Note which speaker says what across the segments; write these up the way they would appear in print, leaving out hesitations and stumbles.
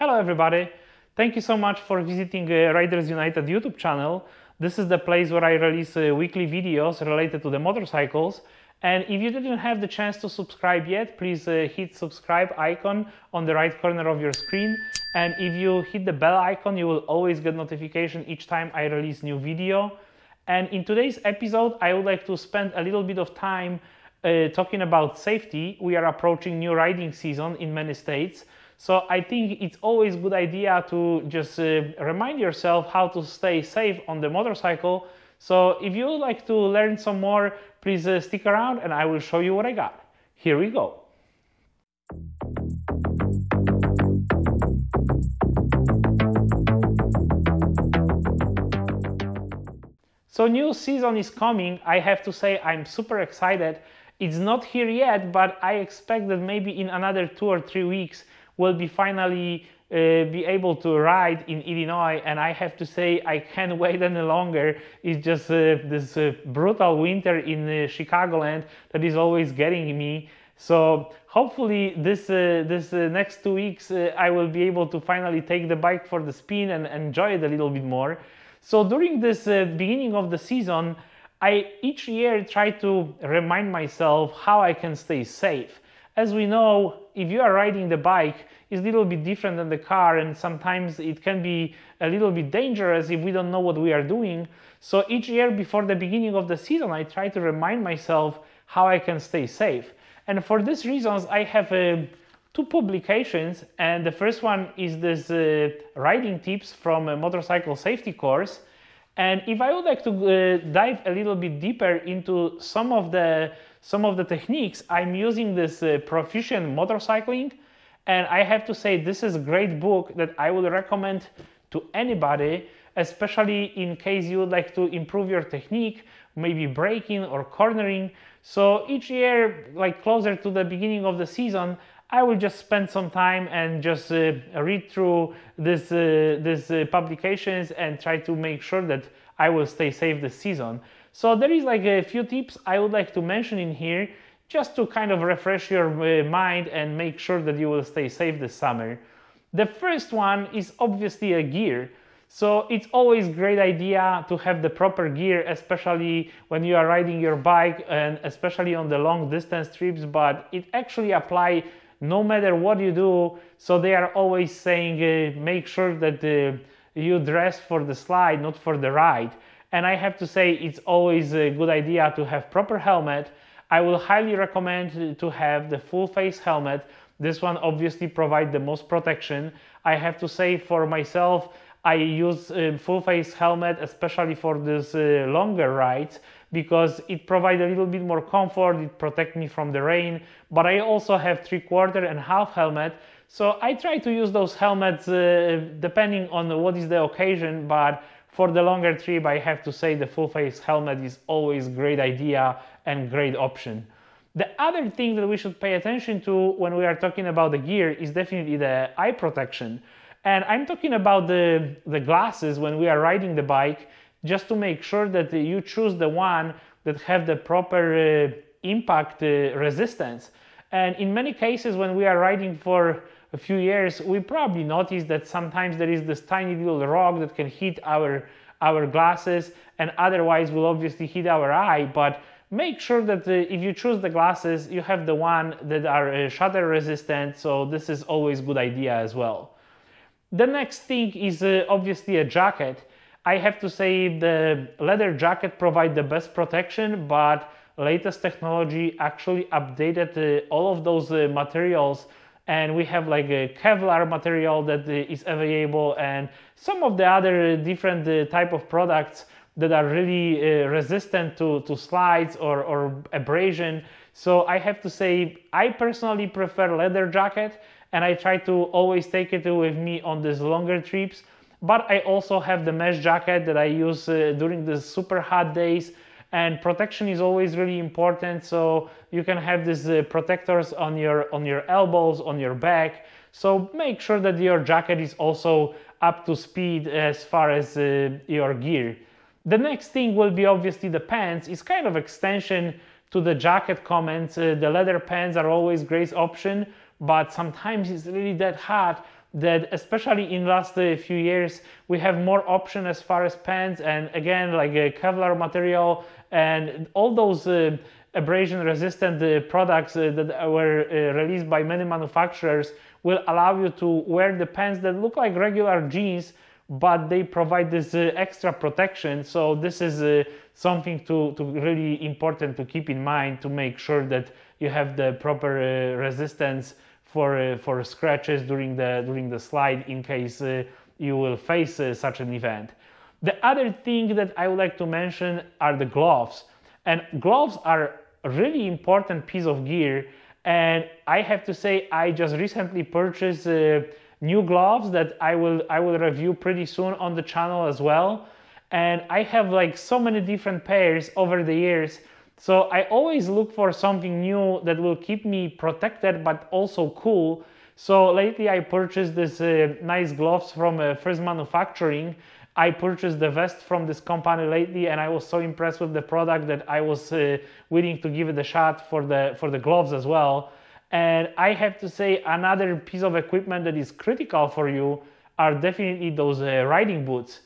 Speaker 1: Hello everybody! Thank you so much for visiting Riders United YouTube channel. This is the place where I release weekly videos related to the motorcycles. And if you didn't have the chance to subscribe yet, please hit subscribe icon on the right corner of your screen. And if you hit the bell icon, you will always get notification each time I release new video. And in today's episode, I would like to spend a little bit of time talking about safety. We are approaching new riding season in many states. So I think it's always a good idea to just remind yourself how to stay safe on the motorcycle. So if you would like to learn some more, please stick around and I will show you what I got. Here we go. So new season is coming. I have to say I'm super excited. It's not here yet, but I expect that maybe in another 2 or 3 weeks will be finally be able to ride in Illinois, and I have to say I can't wait any longer. It's just this brutal winter in Chicagoland that is always getting me. So hopefully this next 2 weeks I will be able to finally take the bike for the spin and enjoy it a little bit more. So during this beginning of the season, I each year try to remind myself how I can stay safe. As we know, if you are riding the bike, it's a little bit different than the car, and sometimes it can be a little bit dangerous if we don't know what we are doing. So each year before the beginning of the season, I try to remind myself how I can stay safe. And for these reasons, I have 2 publications, and the first one is this riding tips from a motorcycle safety course. And if I would like to dive a little bit deeper into some of the techniques, I'm using this Proficient Motorcycling, and I have to say this is a great book that I would recommend to anybody, especially in case you would like to improve your technique, maybe braking or cornering. So each year, like closer to the beginning of the season, I will just spend some time and just read through these publications and try to make sure that I will stay safe this season. So there is like a few tips I would like to mention in here just to kind of refresh your mind and make sure that you will stay safe this summer. The first one is obviously a gear. So it's always a great idea to have the proper gear, especially when you are riding your bike and especially on the long distance trips, but it actually applies no matter what you do. So they are always saying make sure that you dress for the slide, not for the ride. And I have to say it's always a good idea to have proper helmet. I will highly recommend to have the full face helmet. This one obviously provides the most protection. I have to say for myself, I use full face helmet especially for these longer rides because it provides a little bit more comfort, it protects me from the rain, but I also have 3/4 and half helmet. So I try to use those helmets depending on what is the occasion, but for the longer trip I have to say the full face helmet is always a great idea and great option. The other thing that we should pay attention to when we are talking about the gear is definitely the eye protection. And I'm talking about the glasses when we are riding the bike, just to make sure that you choose the one that have the proper impact resistance. And in many cases when we are riding for a few years, we probably notice that sometimes there is this tiny little rock that can hit our glasses and otherwise will obviously hit our eye. But make sure that if you choose the glasses, you have the one that are shutter resistant. So this is always a good idea as well. The next thing is obviously a jacket. I have to say the leather jacket provides the best protection, but latest technology actually updated all of those materials, and we have like a Kevlar material that is available and some of the other different type of products that are really resistant to slides or abrasion. So I have to say I personally prefer leather jacket, and I try to always take it with me on these longer trips. But I also have the mesh jacket that I use during the super hot days, and protection is always really important. So you can have these protectors on your elbows, on your back. So make sure that your jacket is also up to speed as far as your gear. The next thing will be obviously the pants. It's kind of extension to the jacket comments. The leather pants are always great option, but sometimes it's really that hot that especially in last few years we have more option as far as pants, and again like a Kevlar material and all those abrasion resistant products that were released by many manufacturers will allow you to wear the pants that look like regular jeans, but they provide this extra protection. So this is something to really important to keep in mind, to make sure that you have the proper resistance for scratches during the slide in case you will face such an event. The other thing that I would like to mention are the gloves, and gloves are a really important piece of gear. And I have to say, I just recently purchased new gloves that I will review pretty soon on the channel as well. And I have like so many different pairs over the years, so I always look for something new that will keep me protected but also cool. So lately I purchased this nice gloves from First Manufacturing. I purchased the vest from this company lately, and I was so impressed with the product that I was willing to give it a shot for the gloves as well. And I have to say, another piece of equipment that is critical for you are definitely those riding boots.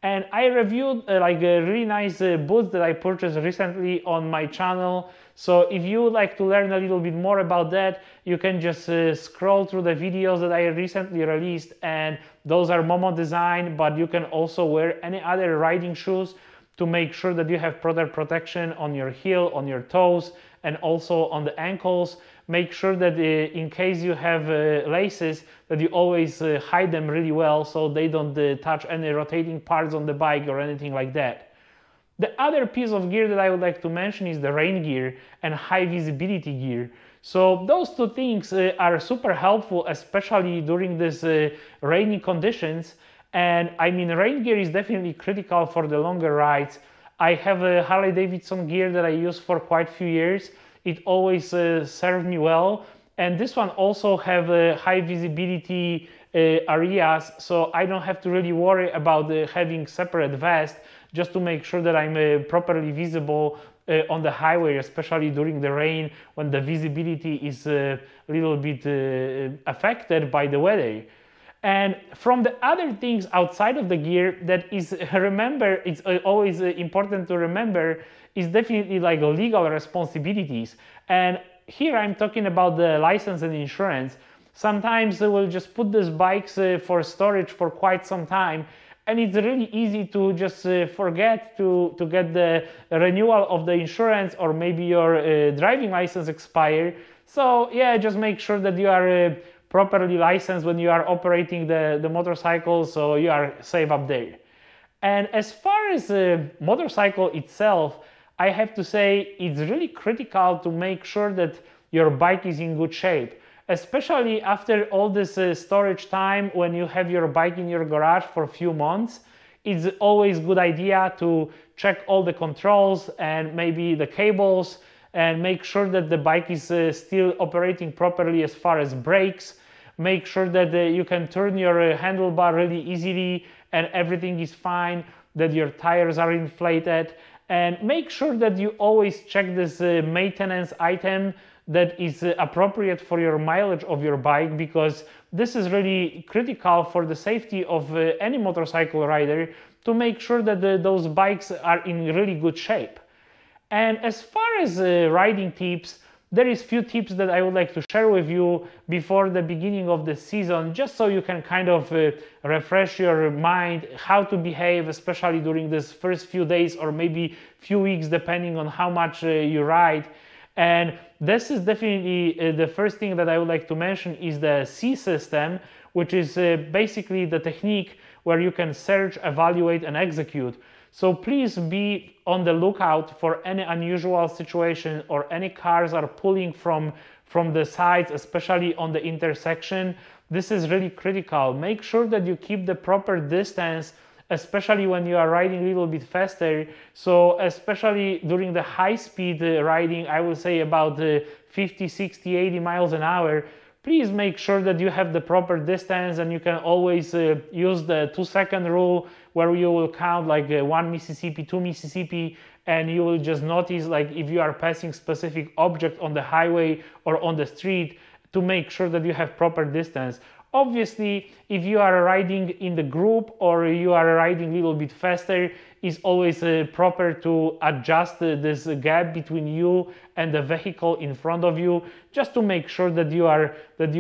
Speaker 1: And I reviewed really nice boots that I purchased recently on my channel. So if you would like to learn a little bit more about that, you can just scroll through the videos that I recently released, and those are Momo design, but you can also wear any other riding shoes to make sure that you have proper protection on your heel, on your toes, and also on the ankles. Make sure that in case you have laces, that you always hide them really well so they don't touch any rotating parts on the bike or anything like that. The other piece of gear that I would like to mention is the rain gear and high visibility gear. So those two things are super helpful, especially during these rainy conditions. And I mean, rain gear is definitely critical for the longer rides. I have a Harley Davidson gear that I use for quite a few years. It always served me well, and this one also have high visibility areas, so I don't have to really worry about having separate vest, just to make sure that I'm properly visible on the highway, especially during the rain when the visibility is a little bit affected by the weather. And from the other things outside of the gear that is, remember, it's always important to remember, is definitely like legal responsibilities. And here I'm talking about the license and insurance. Sometimes they will just put these bikes for storage for quite some time, and it's really easy to just forget to get the renewal of the insurance, or maybe your driving license expire. So yeah, just make sure that you are properly licensed when you are operating the motorcycle, so you are safe up there. And as far as the motorcycle itself, I have to say it's really critical to make sure that your bike is in good shape, especially after all this storage time. When you have your bike in your garage for a few months, it's always a good idea to check all the controls and maybe the cables, and make sure that the bike is still operating properly as far as brakes. Make sure that you can turn your handlebar really easily and everything is fine, that your tires are inflated. And make sure that you always check this maintenance item that is appropriate for your mileage of your bike, because this is really critical for the safety of any motorcycle rider, to make sure that those bikes are in really good shape. And as far as riding tips, there is few tips that I would like to share with you before the beginning of the season, just so you can kind of refresh your mind how to behave, especially during this first few days or maybe few weeks, depending on how much you ride. And this is definitely the first thing that I would like to mention is the C system, which is basically the technique where you can search, evaluate, and execute. So please be on the lookout for any unusual situation, or any cars are pulling from the sides, especially on the intersection. This is really critical. Make sure that you keep the proper distance, especially when you are riding a little bit faster. So especially during the high speed riding, I will say about 50, 60, 80 miles an hour, please make sure that you have the proper distance, and you can always use the 2-second rule, where you will count like 1 Mississippi, 2 Mississippi, and you will just notice like if you are passing specific object on the highway or on the street, to make sure that you have proper distance. Obviously, if you are riding in the group or you are riding a little bit faster, it's always proper to adjust this gap between you and the vehicle in front of you, just to make sure that you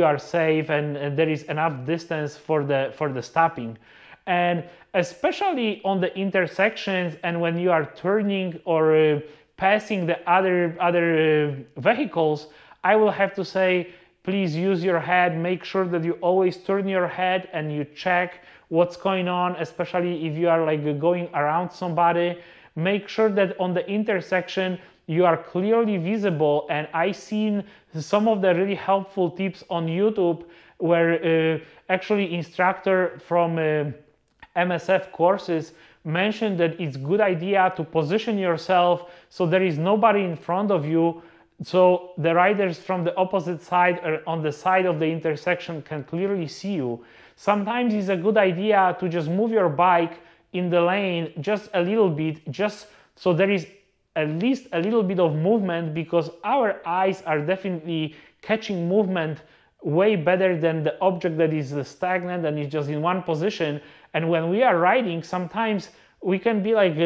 Speaker 1: are safe and there is enough distance for the stopping. And especially on the intersections and when you are turning or passing the other vehicles, I will have to say, please use your head. Make sure that you always turn your head and you check what's going on, especially if you are like going around somebody. Make sure that on the intersection you are clearly visible. And I've seen some of the really helpful tips on YouTube where actually instructor from MSF courses mentioned that it's good idea to position yourself so there is nobody in front of you, so the riders from the opposite side or on the side of the intersection can clearly see you. Sometimes it's a good idea to just move your bike in the lane just a little bit, just so there is at least a little bit of movement, because our eyes are definitely catching movement way better than the object that is stagnant and is just in one position. And when we are riding, sometimes we can be like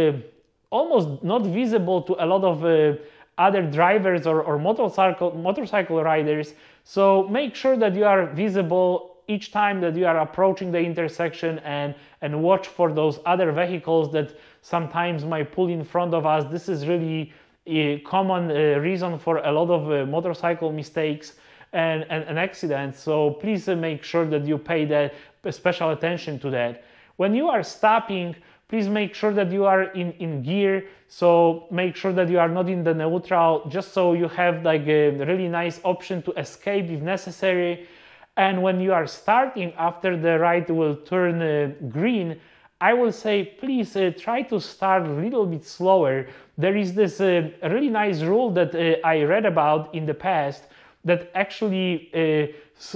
Speaker 1: almost not visible to a lot of other drivers or motorcycle riders. So make sure that you are visible each time that you are approaching the intersection, and watch for those other vehicles that sometimes might pull in front of us. This is really a common reason for a lot of motorcycle mistakes and accidents. So please make sure that you pay that special attention to that. When you are stopping, please make sure that you are in gear. So make sure that you are not in the neutral, just so you have like a really nice option to escape if necessary. And when you are starting after the ride will turn green, I will say please try to start a little bit slower. There is this really nice rule that I read about in the past that actually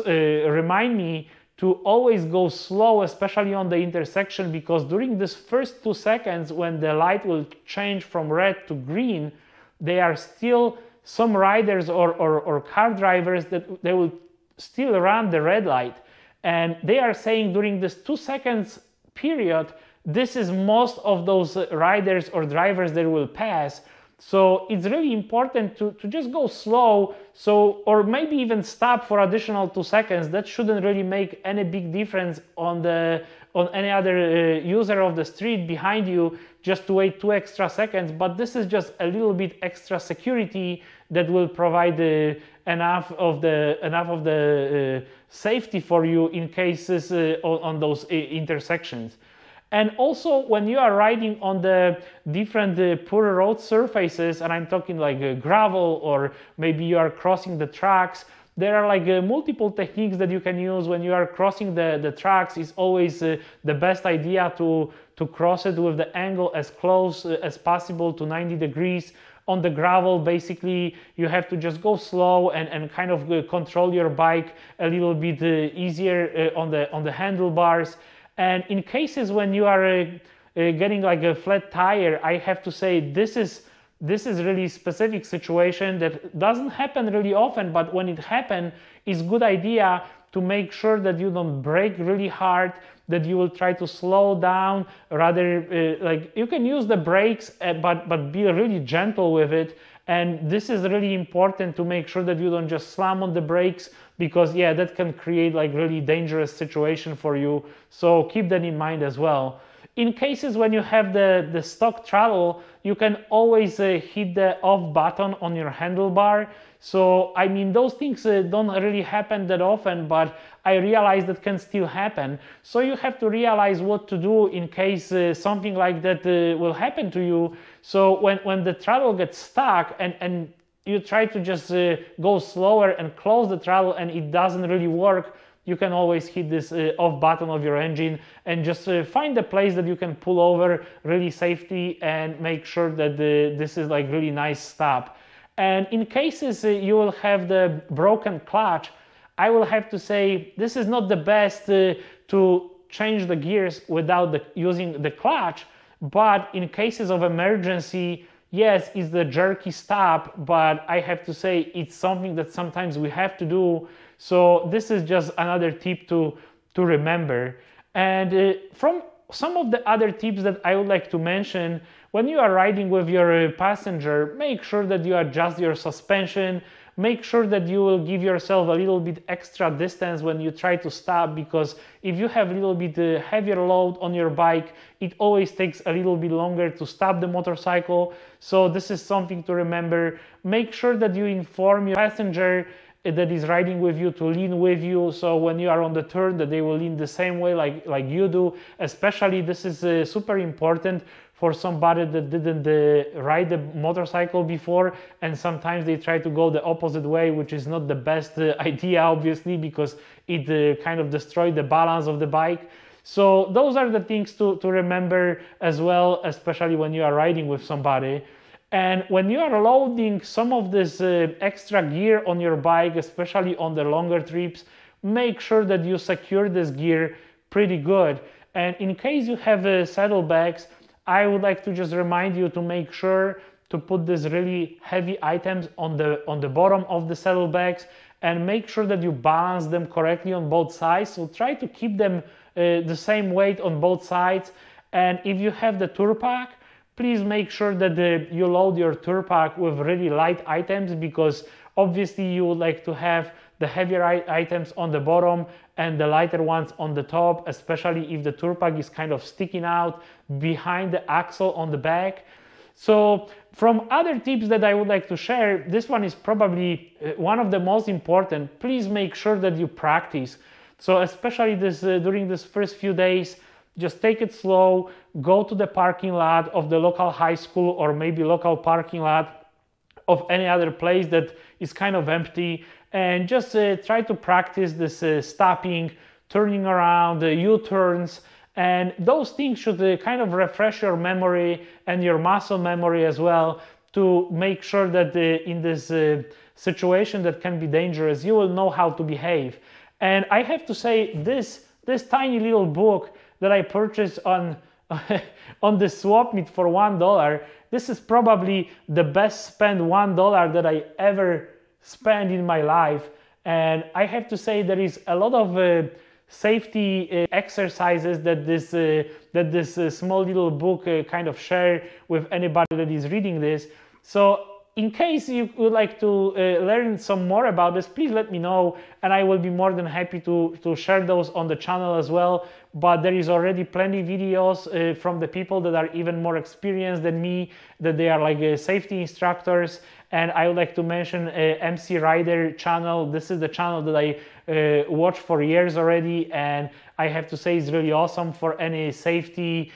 Speaker 1: remind me to always go slow, especially on the intersection, because during this first 2 seconds when the light will change from red to green, there are still some riders or car drivers that they will still run the red light. And they are saying during this 2 seconds period, this is most of those riders or drivers that will pass. So it's really important to just go slow, or maybe even stop for additional 2 seconds. That shouldn't really make any big difference on any other user of the street behind you, just to wait 2 extra seconds. But this is just a little bit extra security that will provide enough of the safety for you in cases on those intersections. And also when you are riding on the different poor road surfaces, and I'm talking like gravel, or maybe you are crossing the tracks, there are like multiple techniques that you can use. When you are crossing the tracks, it's always the best idea to cross it with the angle as close as possible to 90 degrees. On the gravel, basically, you have to just go slow and kind of control your bike a little bit easier on the handlebars. And in cases when you are getting like a flat tire, I have to say this is really specific situation that doesn't happen really often, but when it happens, it's good idea to make sure that you don't brake really hard, that you will try to slow down, rather like you can use the brakes, but be really gentle with it. And this is really important to make sure that you don't just slam on the brakes, because yeah, that can create like really dangerous situation for you. So keep that in mind as well. In cases when you have the stock throttle, you can always hit the off button on your handlebar. So I mean, those things don't really happen that often, but I realize that can still happen. So you have to realize what to do in case something like that will happen to you. So when the throttle gets stuck and you try to just go slower and close the throttle and it doesn't really work, you can always hit this off button of your engine and just find a place that you can pull over really safely and make sure that this is like really nice stop. And in cases you will have the broken clutch, I will have to say this is not the best to change the gears without using the clutch, but in cases of emergency, yes, it's the jerky stop, but I have to say it's something that sometimes we have to do. So this is just another tip to remember. And from some of the other tips that I would like to mention, when you are riding with your passenger, make sure that you adjust your suspension. Make sure that you will give yourself a little bit extra distance when you try to stop, because if you have a little bit heavier load on your bike, it always takes a little bit longer to stop the motorcycle. So this is something to remember. Make sure that you inform your passenger that is riding with you to lean with you, so when you are on the turn that they will lean the same way like you do. Especially this is super important for somebody that didn't ride the motorcycle before, and sometimes they try to go the opposite way, which is not the best idea, obviously, because it kind of destroys the balance of the bike. So those are the things to remember as well, especially when you are riding with somebody. And when you are loading some of this extra gear on your bike, especially on the longer trips, make sure that you secure this gear pretty good. And in case you have saddlebags, I would like to just remind you to make sure to put these really heavy items on the bottom of the saddlebags, and make sure that you balance them correctly on both sides. So try to keep them the same weight on both sides. And if you have the tour pack, please make sure that you load your tour pack with really light items, because obviously you would like to have the heavier items on the bottom and the lighter ones on the top, especially if the tour pack is kind of sticking out behind the axle on the back. So from other tips that I would like to share, this one is probably one of the most important. Please make sure that you practice. So especially during this first few days, just take it slow, go to the parking lot of the local high school, or maybe local parking lot of any other place that is kind of empty, and just try to practice this stopping, turning around, U-turns, and those things should kind of refresh your memory and your muscle memory as well, to make sure that in this situation that can be dangerous, you will know how to behave. And I have to say, this tiny little book that I purchased on the swap meet for $1, this is probably the best spent $1 that I ever spent in my life. And I have to say, there is a lot of safety exercises that this small little book kind of share with anybody that is reading this. So in case you would like to learn some more about this, please let me know, and I will be more than happy to share those on the channel as well. But there is already plenty videos from the people that are even more experienced than me, that they are like safety instructors. And I would like to mention MC Rider channel. This is the channel that I watch for years already, and I have to say it's really awesome for any safety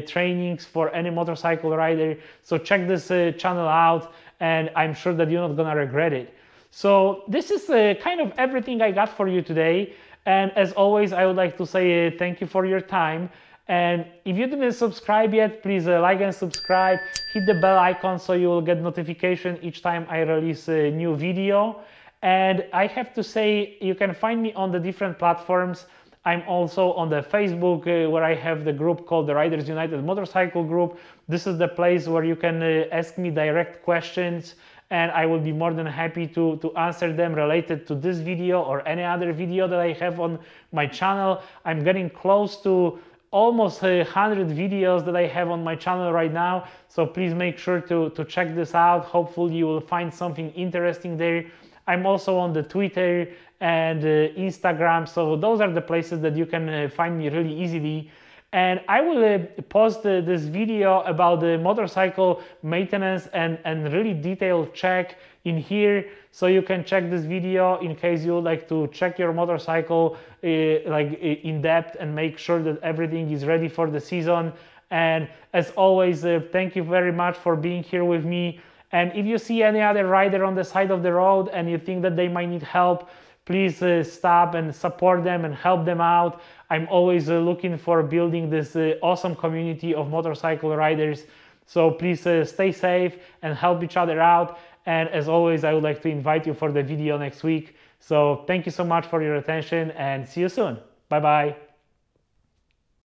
Speaker 1: trainings for any motorcycle rider. So check this channel out, and I'm sure that you're not gonna regret it. So this is kind of everything I got for you today. And as always, I would like to say thank you for your time. And if you didn't subscribe yet, please like and subscribe. Hit the bell icon so you will get notification each time I release a new video. And I have to say, you can find me on the different platforms. I'm also on the Facebook where I have the group called the Riders United Motorcycle Group. This is the place where you can ask me direct questions, and I will be more than happy to answer them related to this video or any other video that I have on my channel. I'm getting close to almost 100 videos that I have on my channel right now, so please make sure to check this out. Hopefully you will find something interesting there. I'm also on the Twitter and Instagram, so those are the places that you can find me really easily. And I will post this video about the motorcycle maintenance and really detailed check in here, so you can check this video in case you would like to check your motorcycle in depth and make sure that everything is ready for the season. And as always, thank you very much for being here with me. And if you see any other rider on the side of the road and you think that they might need help, please stop and support them and help them out. I'm always looking for building this awesome community of motorcycle riders. So please stay safe and help each other out. And as always, I would like to invite you for the video next week. So thank you so much for your attention, and see you soon. Bye-bye.